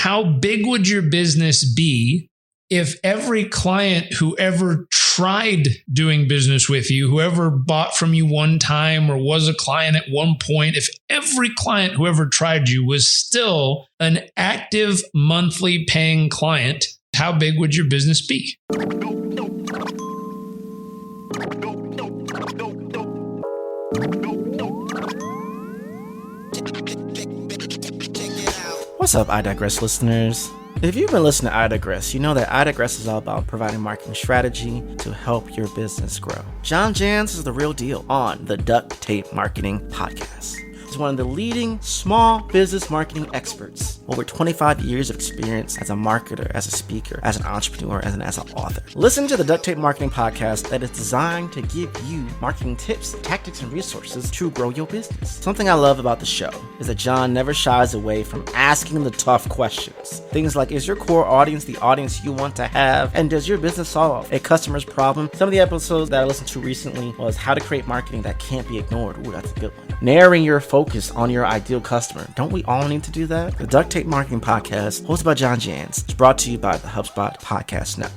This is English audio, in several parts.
how big would your business be if every client who ever tried doing business with you, whoever bought from you one time or was a client at one point, if every client who ever tried you was still an active monthly paying client, how big would your business be? What's up, I Digress listeners? If you've been listening to I Digress, you know that I Digress is all about providing marketing strategy to help your business grow. John Jans is the real deal on the Duct Tape Marketing Podcast. He's one of the leading small business marketing experts. Over 25 years of experience as a marketer, as a speaker, as an entrepreneur, and as an author. Listen to the Duct Tape Marketing Podcast that is designed to give you marketing tips, tactics, and resources to grow your business. Something I love about the show is that John never shies away from asking the tough questions. Things like, is your core audience the audience you want to have? And does your business solve a customer's problem? Some of the episodes that I listened to recently was how to create marketing that can't be ignored. Ooh, that's a good one. Narrowing your focus on your ideal customer. Don't we all need to do that? The Duct Tape Marketing Podcast, hosted by John Jans, is brought to you by the HubSpot Podcast Network.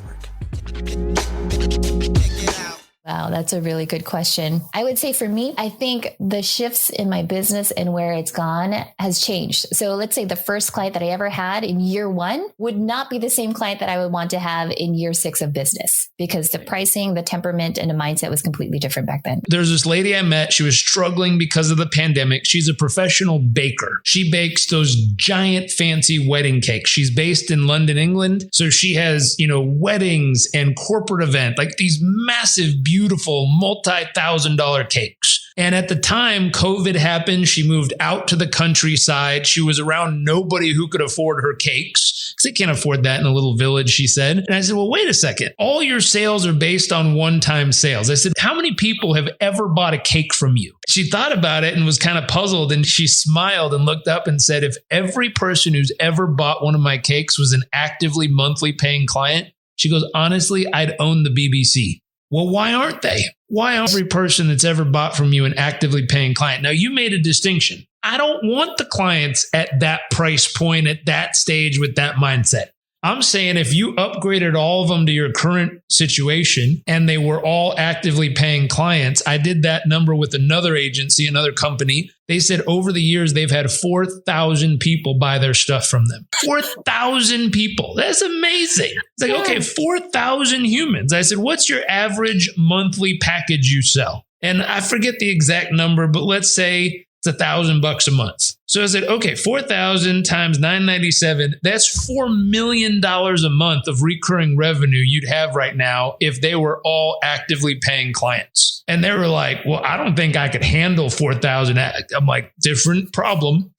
Wow, that's a really good question. I would say for me, I think the shifts in my business and where it's gone has changed. So let's say the first client that I ever had in year 1 would not be the same client that I would want to have in year 6 of business, because the pricing, the temperament, and the mindset was completely different back then. There's this lady I met. She was struggling because of the pandemic. She's a professional baker. She bakes those giant fancy wedding cakes. She's based in London, England. So she has, weddings and corporate event, like these massive, beautiful multi-$1,000 cakes. And at the time COVID happened, she moved out to the countryside. She was around nobody who could afford her cakes because they can't afford that in a little village, she said. And I said, well, wait a second. All your sales are based on one-time sales. I said, how many people have ever bought a cake from you? She thought about it and was kind of puzzled, and she smiled and looked up and said, if every person who's ever bought one of my cakes was an actively monthly paying client, she goes, honestly, I'd own the BBC. Well, why aren't they? Why aren't every person that's ever bought from you an actively paying client? Now, you made a distinction. I don't want the clients at that price point, at that stage, with that mindset. I'm saying if you upgraded all of them to your current situation and they were all actively paying clients, I did that number with another agency, another company. They said over the years, they've had 4,000 people buy their stuff from them. 4,000 people. That's amazing. It's like, okay, 4,000 humans. I said, what's your average monthly package you sell? And I forget the exact number, but let's say it's $1,000 a month. So I said, okay, 4,000 times 997, that's $4 million a month of recurring revenue you'd have right now if they were all actively paying clients. And they were like, well, I don't think I could handle 4,000. I'm like, different problem.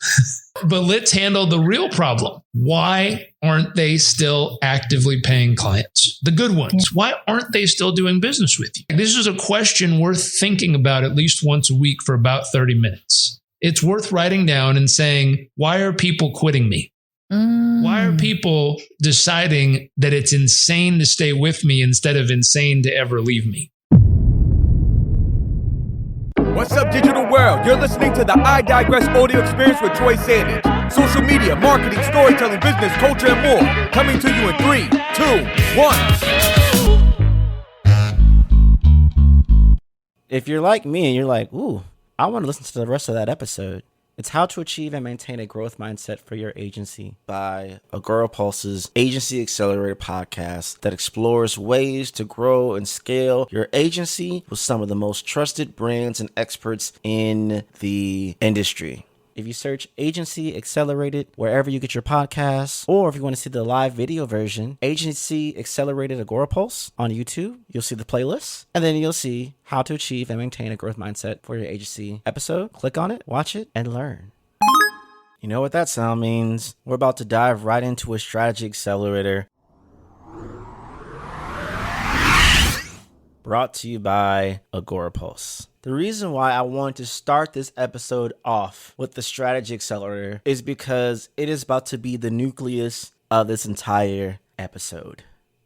But let's handle the real problem. Why aren't they still actively paying clients? The good ones. Why aren't they still doing business with you? This is a question worth thinking about at least once a week for about 30 minutes. It's worth writing down and saying, why are people quitting me? Why are people deciding that it's insane to stay with me instead of insane to ever leave me? What's up, digital world? You're listening to the I Digress audio experience with Troy Sandidge. Social media, marketing, storytelling, business, culture, and more. Coming to you in 3, 2, 1. If you're like me and you're like, ooh, I want to listen to the rest of that episode, it's How to Achieve and Maintain a Growth Mindset for Your Agency by Agora Pulse's Agency Accelerator podcast that explores ways to grow and scale your agency with some of the most trusted brands and experts in the industry. If you search Agency Accelerated wherever you get your podcasts, or if you want to see the live video version, Agency Accelerated Agora Pulse on YouTube, you'll see the playlist, and then you'll see How to Achieve and Maintain a Growth Mindset for Your Agency episode. Click on it, watch it, and learn. You know what that sound means? We're about to dive right into a strategy accelerator brought to you by Agora Pulse. The reason why I wanted to start this episode off with the strategy accelerator is because it is about to be the nucleus of this entire episode.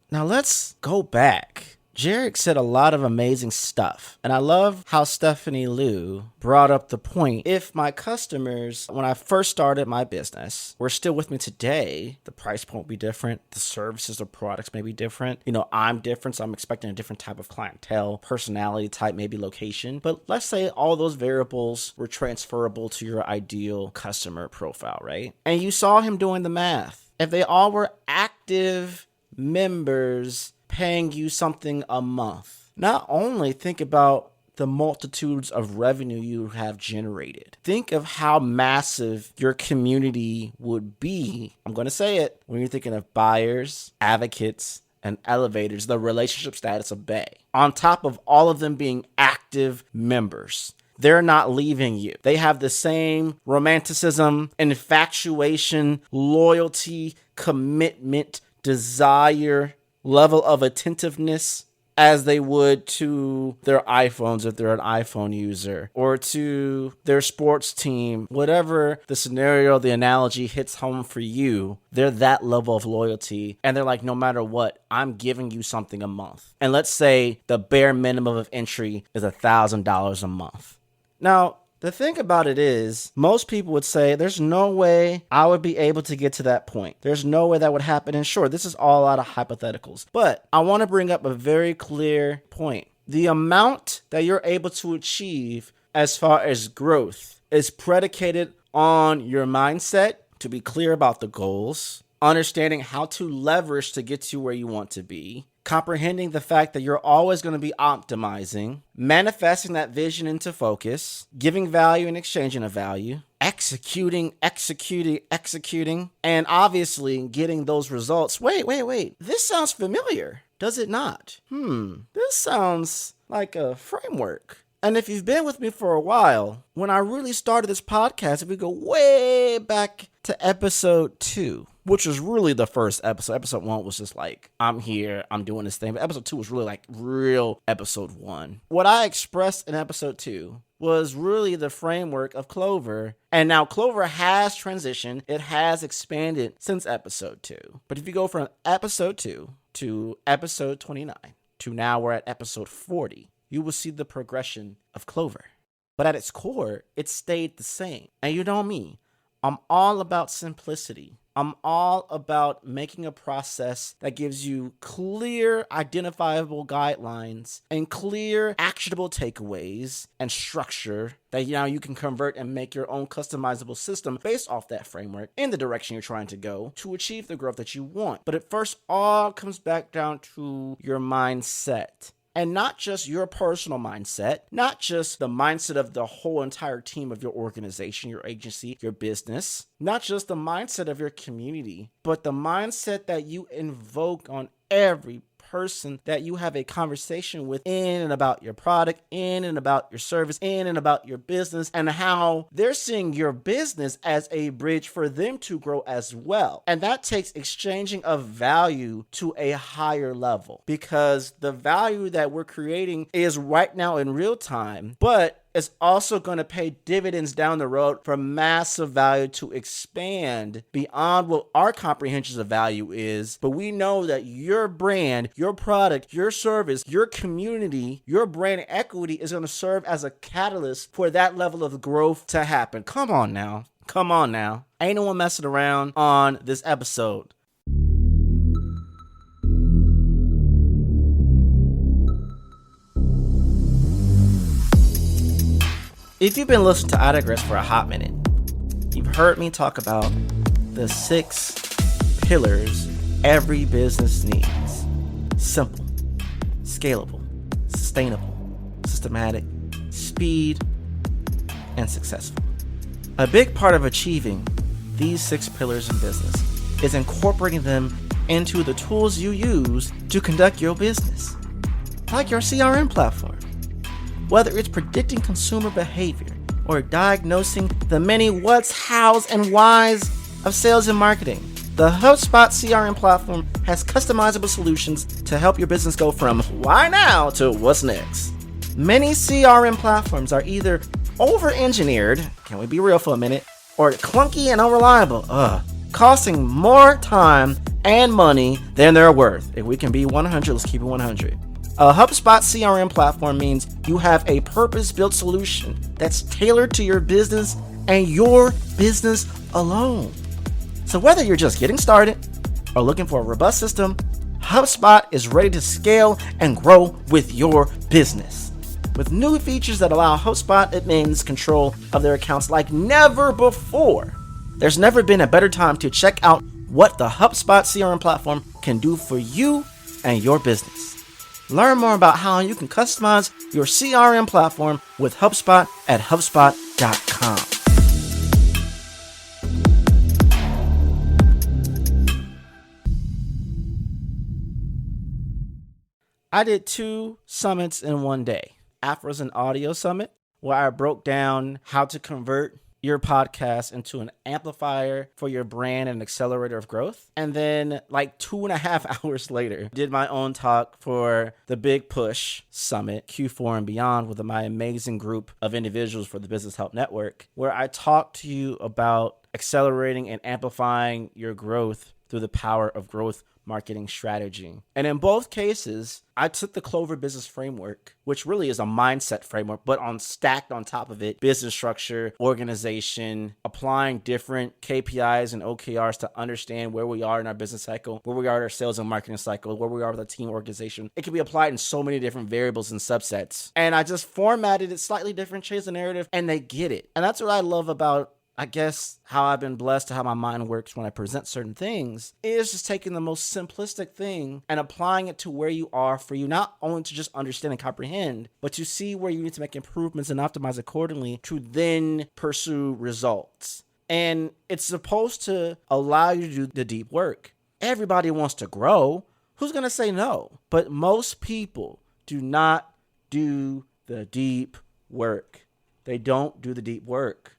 Now let's go back Jarek said a lot of amazing stuff. And I love how Stephanie Liu brought up the point. If my customers, when I first started my business, were still with me today, the price point will be different. The services or products may be different. I'm different, so I'm expecting a different type of clientele, personality type, maybe location. But let's say all those variables were transferable to your ideal customer profile, right? And you saw him doing the math. If they all were active members paying you something a month, not only think about the multitudes of revenue you have generated. Think of how massive your community would be. I'm going to say it. When you're thinking of buyers, advocates, and elevators, the relationship status of Bay. On top of all of them being active members. They're not leaving you. They have the same romanticism, infatuation, loyalty, commitment, desire, level of attentiveness as they would to their iPhones if they're an iPhone user, or to their sports team. Whatever the scenario, the analogy hits home for you, they're that level of loyalty. And they're like, no matter what, I'm giving you something a month. And let's say the bare minimum of entry is $1,000 a month. Now, the thing about it is, most people would say, there's no way I would be able to get to that point. There's no way that would happen. And sure, this is all out of hypotheticals. But I want to bring up a very clear point. The amount that you're able to achieve as far as growth is predicated on your mindset, to be clear about the goals, understanding how to leverage to get to where you want to be, comprehending the fact that you're always going to be optimizing, manifesting that vision into focus, giving value in exchanging of value, executing, and obviously getting those results. Wait. This sounds familiar, does it not? This sounds like a framework. And if you've been with me for a while, when I really started this podcast, if we go way back to episode 2, which was really the first episode. Episode 1 was just like, I'm here, I'm doing this thing. But episode 2 was really like real episode 1. What I expressed in episode 2 was really the framework of C.L.O.V.E.R. And now C.L.O.V.E.R. has transitioned. It has expanded since episode 2. But if you go from episode 2 to episode 29 to now we're at episode 40, you will see the progression of C.L.O.V.E.R. But at its core, it stayed the same. And you know me, I'm all about simplicity. I'm all about making a process that gives you clear, identifiable guidelines and clear, actionable takeaways and structure that now you can convert and make your own customizable system based off that framework in the direction you're trying to go to achieve the growth that you want. But it first all comes back down to your mindset. And not just your personal mindset, not just the mindset of the whole entire team of your organization, your agency, your business, not just the mindset of your community, but the mindset that you invoke on every person that you have a conversation with in and about your product, in and about your service, in and about your business, and how they're seeing your business as a bridge for them to grow as well. And that takes exchanging of value to a higher level, because the value that we're creating is right now in real time, but it's also going to pay dividends down the road for massive value to expand beyond what our comprehension of value is. But we know that your brand, your product, your service, your community, your brand equity is going to serve as a catalyst for that level of growth to happen. Come on now. Ain't no one messing around on this episode. If you've been listening to I Digress for a hot minute, you've heard me talk about the 6 pillars every business needs. Simple, scalable, sustainable, systematic, speed, and successful. A big part of achieving these 6 pillars in business is incorporating them into the tools you use to conduct your business, like your CRM platform. Whether it's predicting consumer behavior or diagnosing the many what's, hows, and whys of sales and marketing, the HubSpot CRM platform has customizable solutions to help your business go from why now to what's next. Many CRM platforms are either over-engineered, can we be real for a minute, or clunky and unreliable, costing more time and money than they're worth. If we can be 100, let's keep it 100. A HubSpot CRM platform means you have a purpose-built solution that's tailored to your business and your business alone. So whether you're just getting started or looking for a robust system, HubSpot is ready to scale and grow with your business. With new features that allow HubSpot admins control of their accounts like never before, there's never been a better time to check out what the HubSpot CRM platform can do for you and your business. Learn more about how you can customize your CRM platform with HubSpot at HubSpot.com. I did 2 summits in one day. After was an audio summit where I broke down how to convert your podcast into an amplifier for your brand and accelerator of growth. And then like 2.5 hours later, did my own talk for the Big Push Summit, Q4 and beyond, with my amazing group of individuals for the Business Help Network, where I talked to you about accelerating and amplifying your growth through the power of growth marketing strategy. And in both cases, I took the C.L.O.V.E.R business framework, which really is a mindset framework, but stacked on top of it, business structure, organization, applying different KPIs and OKRs to understand where we are in our business cycle, where we are in our sales and marketing cycle, where we are with our team organization. It can be applied in so many different variables and subsets. And I just formatted it slightly different, changed the narrative, and they get it. And that's what I love about, I guess, how I've been blessed to how my mind works when I present certain things is just taking the most simplistic thing and applying it to where you are for you, not only to just understand and comprehend, but to see where you need to make improvements and optimize accordingly to then pursue results. And it's supposed to allow you to do the deep work. Everybody wants to grow. Who's going to say no? But most people do not do the deep work. They don't do the deep work.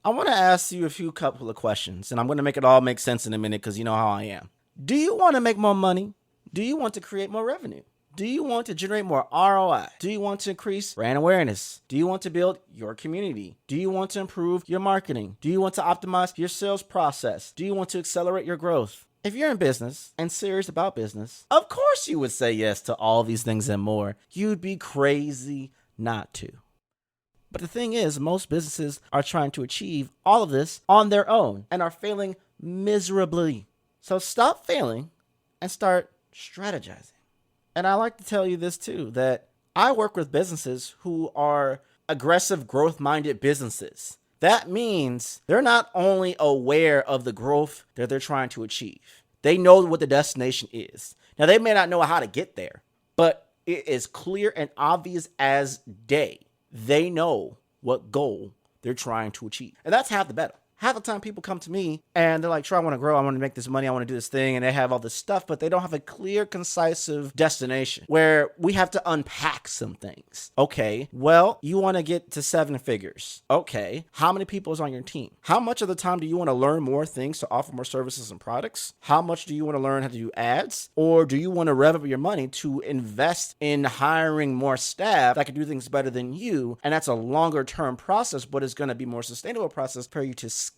I want to ask you a couple of questions, and I'm going to make it all make sense in a minute because you know how I am. Do you want to make more money? Do you want to create more revenue? Do you want to generate more ROI? Do you want to increase brand awareness? Do you want to build your community? Do you want to improve your marketing? Do you want to optimize your sales process? Do you want to accelerate your growth? If you're in business and serious about business, of course you would say yes to all these things and more. You'd be crazy not to. But the thing is, most businesses are trying to achieve all of this on their own and are failing miserably. So stop failing and start strategizing. And I like to tell you this too, that I work with businesses who are aggressive, growth-minded businesses. That means they're not only aware of the growth that they're trying to achieve, they know what the destination is. Now, they may not know how to get there, but it is clear and obvious as day. They know what goal they're trying to achieve. And that's half the battle. Half the time people come to me and they're like, "Troy, I want to grow. I want to make this money. I want to do this thing." And they have all this stuff, but they don't have a clear, concise destination where we have to unpack some things. Okay, well, you want to get to 7 figures. Okay, how many people is on your team? How much of the time do you want to learn more things to offer more services and products? How much do you want to learn how to do ads? Or do you want to rev up your money to invest in hiring more staff that can do things better than you? And that's a longer term process, but it's going to be more sustainable process for you to scale.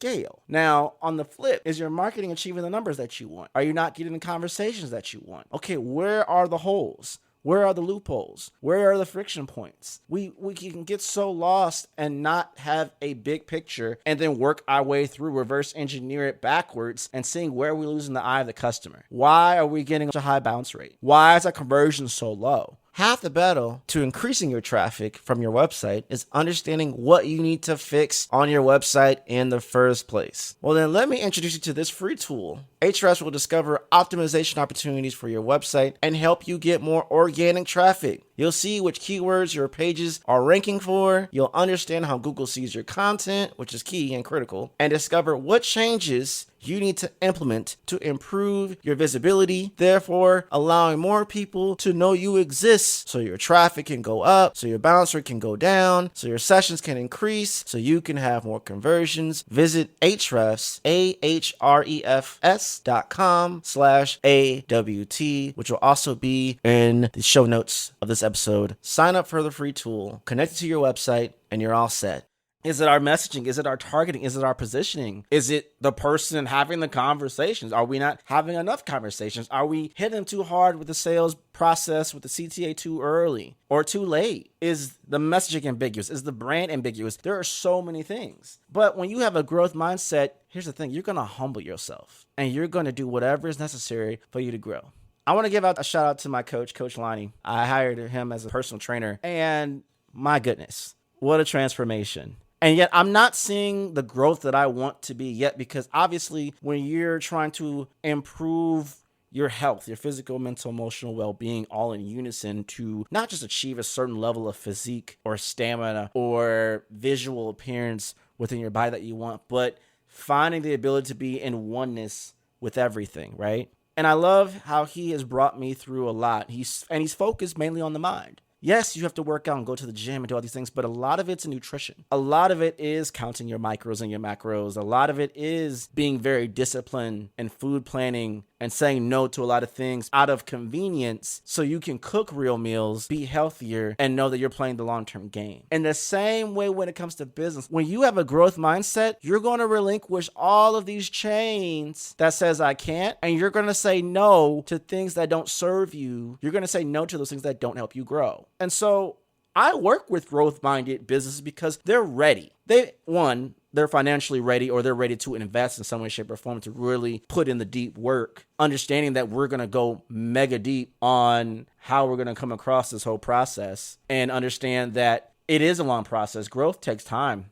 Now, on the flip, is your marketing achieving the numbers that you want? Are you not getting the conversations that you want? Okay, where are the holes? Where are the loopholes? Where are the friction points? We can get so lost and not have a big picture and then work our way through, reverse engineer it backwards and seeing where we lose in the eye of the customer. Why are we getting such a high bounce rate? Why is our conversion so low? Half the battle to increasing your traffic from your website is understanding what you need to fix on your website in the first place. Well, then let me introduce you to this free tool. Ahrefs will discover optimization opportunities for your website and help you get more organic traffic. You'll see which keywords your pages are ranking for. You'll understand how Google sees your content, which is key and critical, and discover what changes you need to implement to improve your visibility, therefore allowing more people to know you exist so your traffic can go up, so your bounce rate can go down, so your sessions can increase, so you can have more conversions. Visit Ahrefs, ahrefs.com/AWT, which will also be in the show notes of this episode. Sign up for the free tool, connect it to your website, and you're all set. Is it our messaging? Is it our targeting? Is it our positioning? Is it the person having the conversations? Are we not having enough conversations? Are we hitting too hard with the sales process, with the CTA too early or too late? Is the messaging ambiguous? Is the brand ambiguous? There are so many things. But when you have a growth mindset, here's the thing. You're going to humble yourself and you're going to do whatever is necessary for you to grow. I want to give out a shout out to my coach, Coach Lonnie. I hired him as a personal trainer and my goodness, what a transformation. And yet I'm not seeing the growth that I want to be yet, because obviously when you're trying to improve your health, your physical, mental, emotional well-being all in unison to not just achieve a certain level of physique or stamina or visual appearance within your body that you want, but finding the ability to be in oneness with everything, right? And I love how he has brought me through a lot. He's focused mainly on the mind. Yes, you have to work out and go to the gym and do all these things, but a lot of it's nutrition. A lot of it is counting your micros and your macros. A lot of it is being very disciplined and food planning and saying no to a lot of things out of convenience so you can cook real meals, be healthier, and know that you're playing the long-term game. In the same way when it comes to business, when you have a growth mindset, you're going to relinquish all of these chains that says I can't, and you're going to say no to things that don't serve you. You're going to say no to those things that don't help you grow. And so I work with growth-minded businesses because they're ready. They're financially ready, or they're ready to invest in some way, shape, or form to really put in the deep work, understanding that we're going to go mega deep on how we're going to come across this whole process, and understand that it is a long process. Growth takes time.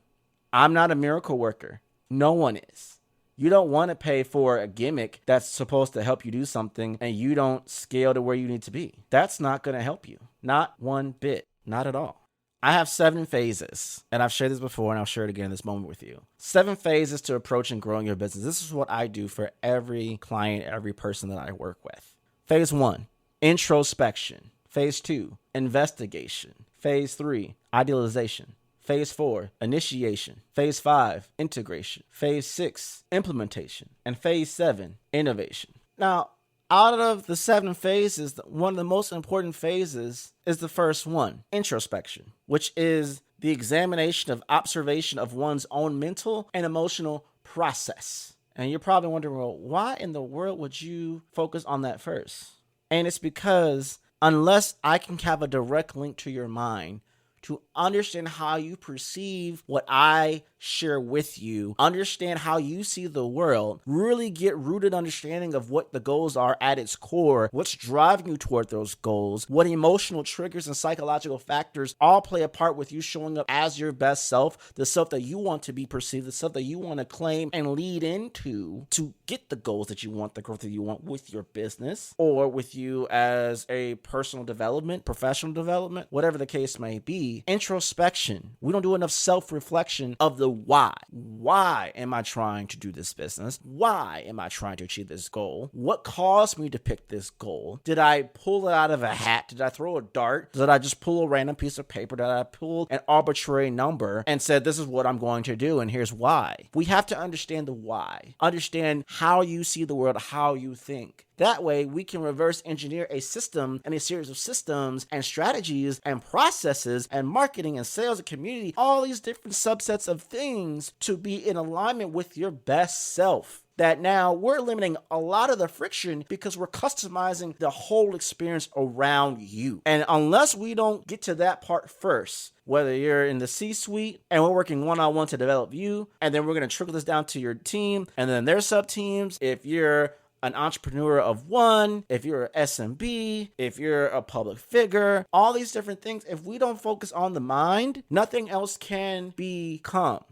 I'm not a miracle worker. No one is. You don't want to pay for a gimmick that's supposed to help you do something and you don't scale to where you need to be. That's not going to help you. Not one bit. Not at all. I have 7 phases, and I've shared this before, and I'll share it again in this moment with you. 7 phases to approach and growing your business. This is what I do for every client, every person that I work with. Phase 1, introspection. Phase 2, investigation. Phase 3, idealization. Phase 4, initiation. Phase 5, integration. Phase 6, implementation. And phase 7, innovation. Now, out of the 7 phases, one of the most important phases is the first one, introspection, which is the examination of observation of one's own mental and emotional process. And you're probably wondering, well, why in the world would you focus on that first? And it's because unless I can have a direct link to your mind to understand how you perceive what I share with you, understand how you see the world, really get rooted understanding of what the goals are at its core, what's driving you toward those goals, what emotional triggers and psychological factors all play a part with you showing up as your best self, the self that you want to be perceived, the self that you want to claim and lead into to get the goals that you want, the growth that you want with your business or with you as a personal development, professional development, whatever the case may be. Introspection. We don't do enough self-reflection of the why. Why am I trying to do this business? Why am I trying to achieve this goal? What caused me to pick this goal? Did I pull it out of a hat? Did I throw a dart? Did I just pull a random piece of paper? Did I pull an arbitrary number and said, this is what I'm going to do and here's why? We have to understand the why. Understand how you see the world, how you think. That way, we can reverse engineer a system and a series of systems and strategies and processes and marketing and sales and community, all these different subsets of things to be in alignment with your best self. That now we're eliminating a lot of the friction because we're customizing the whole experience around you. And unless we don't get to that part first, whether you're in the C-suite and we're working one-on-one to develop you, and then we're going to trickle this down to your team and then their sub-teams, if you're an entrepreneur of one, if you're an SMB, if you're a public figure, all these different things, if we don't focus on the mind, nothing else can become.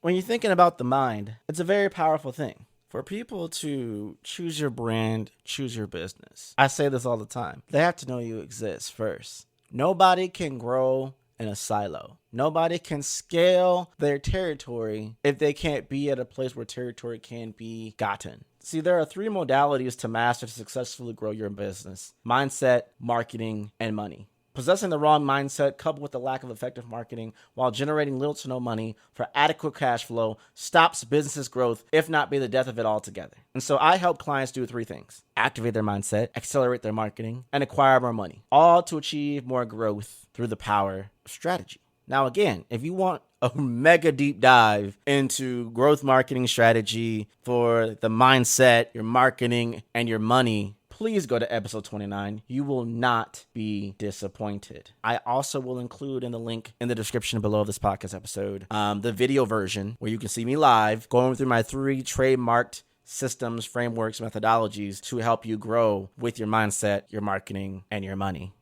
When you're thinking about the mind, it's a very powerful thing. For people to choose your brand, choose your business, I say this all the time, they have to know you exist first. Nobody can grow in a silo. Nobody can scale their territory if they can't be at a place where territory can be gotten. See, there are 3 modalities to master to successfully grow your business: mindset, marketing, and money. Possessing the wrong mindset coupled with the lack of effective marketing while generating little to no money for adequate cash flow stops business growth, if not be the death of it altogether. And so I help clients do 3 things: activate their mindset, accelerate their marketing, and acquire more money, all to achieve more growth through the power of strategy. Now, again, if you want a mega deep dive into growth marketing strategy for the mindset, your marketing, and your money, please go to episode 29. You will not be disappointed. I also will include in the link in the description below this podcast episode, the video version where you can see me live going through my 3 trademarked systems, frameworks, methodologies to help you grow with your mindset, your marketing, and your money.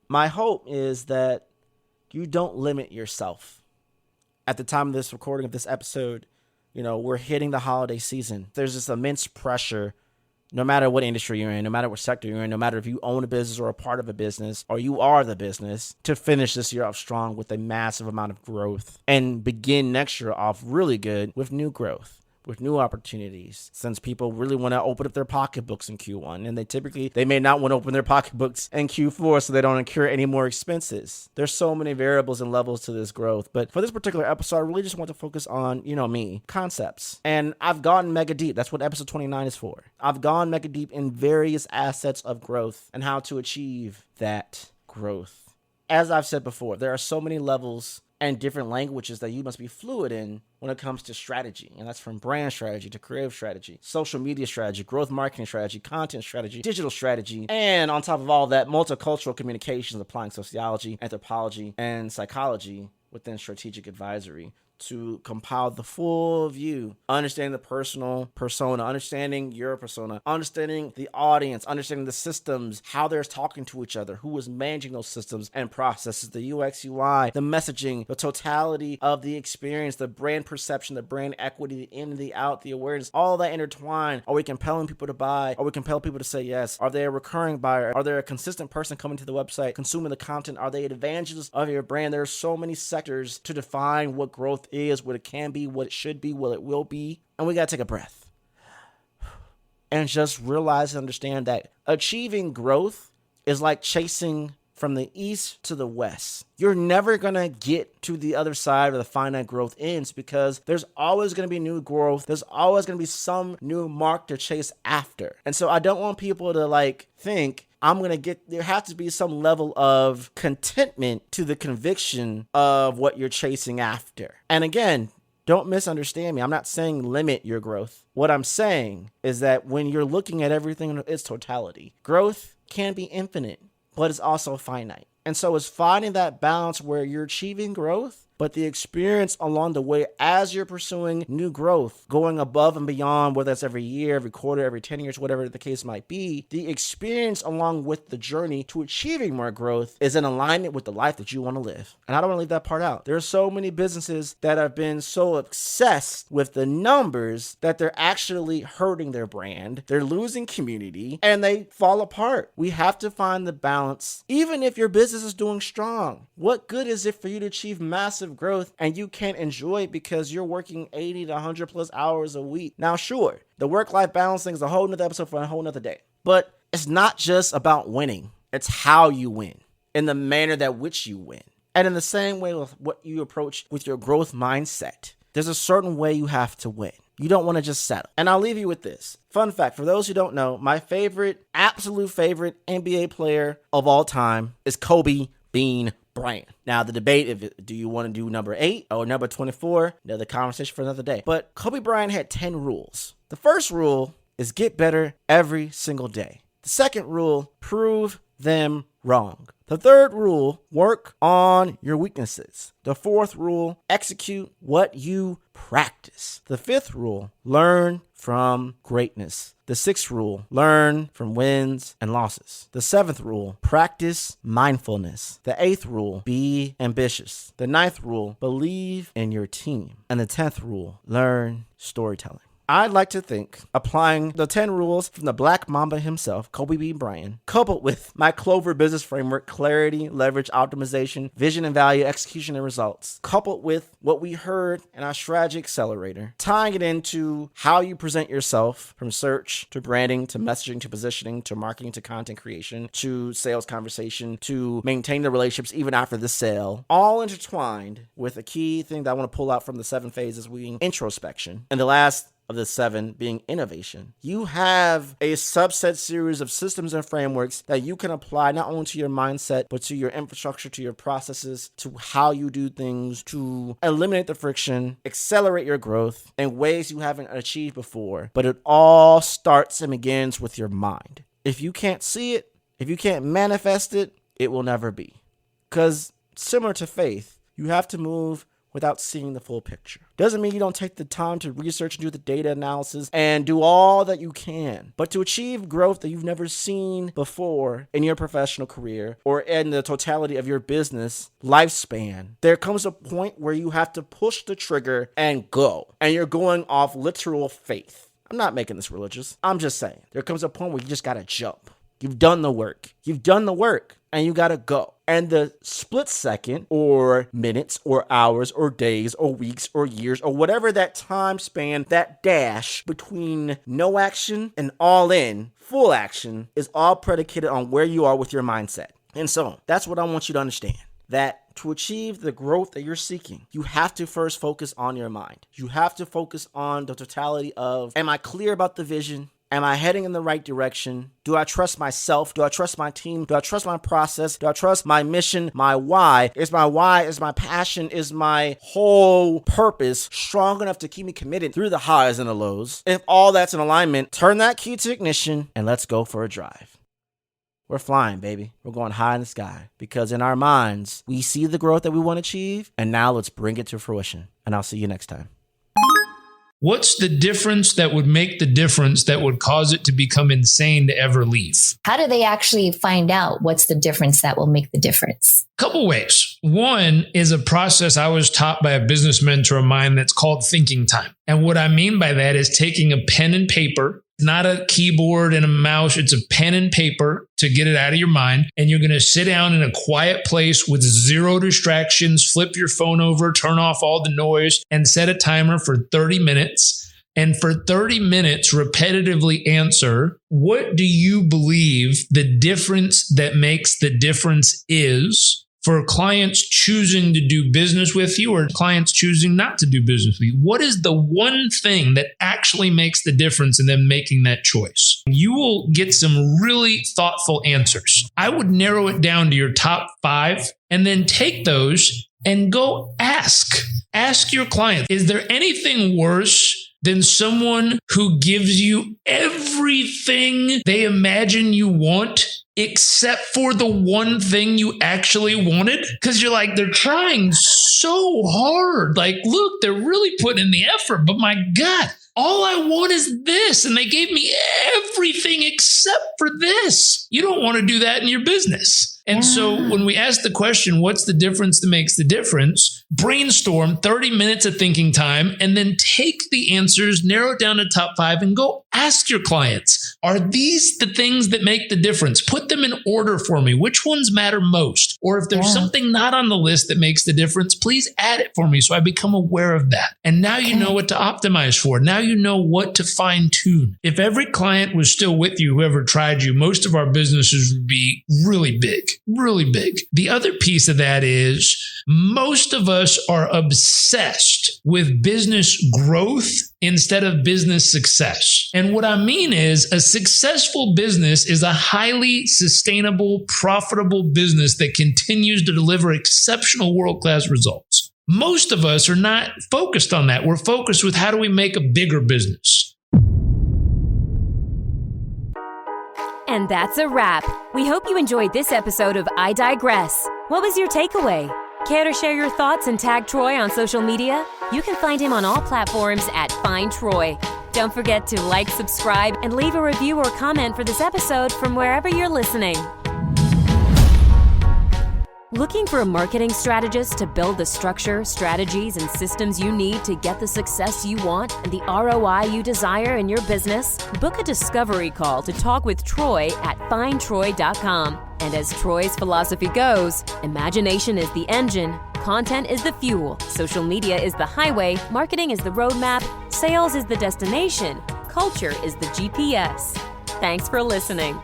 My hope is that you don't limit yourself. At the time of this recording of this episode, we're hitting the holiday season. There's this immense pressure, no matter what industry you're in, no matter what sector you're in, no matter if you own a business or a part of a business, or you are the business, to finish this year off strong with a massive amount of growth and begin next year off really good with new growth, with new opportunities, since people really want to open up their pocketbooks in Q1, and they may not want to open their pocketbooks in Q4 so they don't incur any more expenses. There's so many variables and levels to this growth, but for this particular episode, I really just want to focus on, concepts. And I've gone mega deep. That's what episode 29 is for. I've gone mega deep in various assets of growth and how to achieve that growth. As I've said before, there are so many levels and different languages that you must be fluid in when it comes to strategy. And that's from brand strategy to creative strategy, social media strategy, growth marketing strategy, content strategy, digital strategy, and on top of all that, multicultural communications, applying sociology, anthropology, and psychology within strategic advisory to compile the full view, understanding the personal persona, understanding your persona, understanding the audience, understanding the systems, how they're talking to each other, who is managing those systems and processes, the UX, UI, the messaging, the totality of the experience, the brand perception, the brand equity, the in and the out, the awareness, all that intertwined. Are we compelling people to buy? Are we compelling people to say yes? Are they a recurring buyer? Are they a consistent person coming to the website, consuming the content? Are they an evangelist of your brand? There are so many sectors to define what growth is, what it can be, what it should be, what it will be. And we got to take a breath and just realize and understand that achieving growth is like chasing from the east to the west. You're never going to get to the other side where the finite growth ends, because there's always going to be new growth. There's always going to be some new mark to chase after. And so I don't want people to think there has to be some level of contentment to the conviction of what you're chasing after. And again, don't misunderstand me. I'm not saying limit your growth. What I'm saying is that when you're looking at everything in its totality, growth can be infinite, but it's also finite. And so it's finding that balance where you're achieving growth, but the experience along the way as you're pursuing new growth, going above and beyond, whether that's every year, every quarter, every 10 years, whatever the case might be, the experience along with the journey to achieving more growth is in alignment with the life that you want to live. And I don't want to leave that part out. There are so many businesses that have been so obsessed with the numbers that they're actually hurting their brand. They're losing community and they fall apart. We have to find the balance. Even if your business is doing strong, what good is it for you to achieve massive growth and you can't enjoy it because you're working 80 to 100 plus hours a week? Now, sure, the work-life balance thing is a whole nother episode for a whole nother day, but it's not just about winning. It's how you win, in the manner that which you win. And in the same way with what you approach with your growth mindset, there's a certain way you have to win. You don't want to just settle. And I'll leave you with this. Fun fact, for those who don't know, my absolute favorite NBA player of all time is Kobe Bean Bryant. Now, the debate, do you want to do number 8 or number 24? Another conversation for another day. But Kobe Bryant had 10 rules. The first rule is get better every single day. The second rule, prove them wrong. The third rule, work on your weaknesses. The fourth rule, execute what you practice. The fifth rule, learn from greatness. The sixth rule, learn from wins and losses. The seventh rule, practice mindfulness. The eighth rule, be ambitious. The ninth rule, believe in your team. And the 10th rule, learn storytelling. I'd like to think applying the 10 rules from the Black Mamba himself, Kobe Bean Bryant, coupled with my C.L.O.V.E.R business framework, clarity, leverage, optimization, vision and value, execution and results, coupled with what we heard in our strategy accelerator, tying it into how you present yourself from search to branding to messaging to positioning to marketing to content creation to sales conversation to maintain the relationships even after the sale, all intertwined with a key thing that I want to pull out from the 7 phases being introspection. And the last of the 7 being innovation. You have a subset series of systems and frameworks that you can apply not only to your mindset, but to your infrastructure, to your processes, to how you do things, to eliminate the friction, accelerate your growth in ways you haven't achieved before. But it all starts and begins with your mind. If you can't see it, if you can't manifest it, it will never be. Because similar to faith, you have to move without seeing the full picture. Doesn't mean you don't take the time to research and do the data analysis and do all that you can. But to achieve growth that you've never seen before in your professional career or in the totality of your business lifespan, there comes a point where you have to push the trigger and go. And you're going off literal faith. I'm not making this religious. I'm just saying. There comes a point where you just gotta jump. You've done the work. You've done the work. And you gotta go. And the split second or minutes or hours or days or weeks or years or whatever that time span, that dash between no action and all in, full action, is all predicated on where you are with your mindset. And so that's what I want you to understand. That to achieve the growth that you're seeking, you have to first focus on your mind. You have to focus on the totality of, am I clear about the vision? Am I heading in the right direction? Do I trust myself? Do I trust my team? Do I trust my process? Do I trust my mission, my why? Is my passion, is my whole purpose strong enough to keep me committed through the highs and the lows? If all that's in alignment, turn that key to ignition and let's go for a drive. We're flying, baby. We're going high in the sky because in our minds, we see the growth that we want to achieve, and now let's bring it to fruition. And I'll see you next time. What's the difference that would make the difference that would cause it to become insane to ever leave? How do they actually find out what's the difference that will make the difference? Couple ways. One is a process I was taught by a business mentor of mine that's called thinking time. And what I mean by that is taking a pen and paper, not a keyboard and a mouse. It's a pen and paper to get it out of your mind. And you're going to sit down in a quiet place with zero distractions, flip your phone over, turn off all the noise, and set a timer for 30 minutes. And for 30 minutes, repetitively answer, what do you believe the difference that makes the difference is for clients choosing to do business with you or clients choosing not to do business with you? What is the one thing that actually makes the difference in them making that choice? You will get some really thoughtful answers. I would narrow it down to your top 5 and then take those and go ask. Ask your client, is there anything worse than someone who gives you everything they imagine you want except for the one thing you actually wanted? Because you're like, they're trying so hard. Like, look, they're really putting in the effort, but my God, all I want is this. And they gave me everything except for this. You don't want to do that in your business. And so when we ask the question, what's the difference that makes the difference? Brainstorm 30 minutes of thinking time and then take the answers, narrow it down to top 5 and go ask your clients, are these the things that make the difference? Put them in order for me. Which ones matter most? Or if there's something not on the list that makes the difference, please add it for me so I become aware of that. And now you know what to optimize for. Now you know what to fine tune. If every client was still with you, whoever tried you, most of our businesses would be really big. Really big. The other piece of that is most of us are obsessed with business growth instead of business success. And what I mean is a successful business is a highly sustainable, profitable business that continues to deliver exceptional world-class results. Most of us are not focused on that. We're focused with how do we make a bigger business. And that's a wrap. We hope you enjoyed this episode of I Digress. What was your takeaway? Care to share your thoughts and tag Troy on social media? You can find him on all platforms at Find Troy. Don't forget to like, subscribe, and leave a review or comment for this episode from wherever you're listening. Looking for a marketing strategist to build the structure, strategies, and systems you need to get the success you want and the ROI you desire in your business? Book a discovery call to talk with Troy at findtroy.com. And as Troy's philosophy goes, imagination is the engine, content is the fuel, social media is the highway, marketing is the roadmap, sales is the destination, culture is the GPS. Thanks for listening.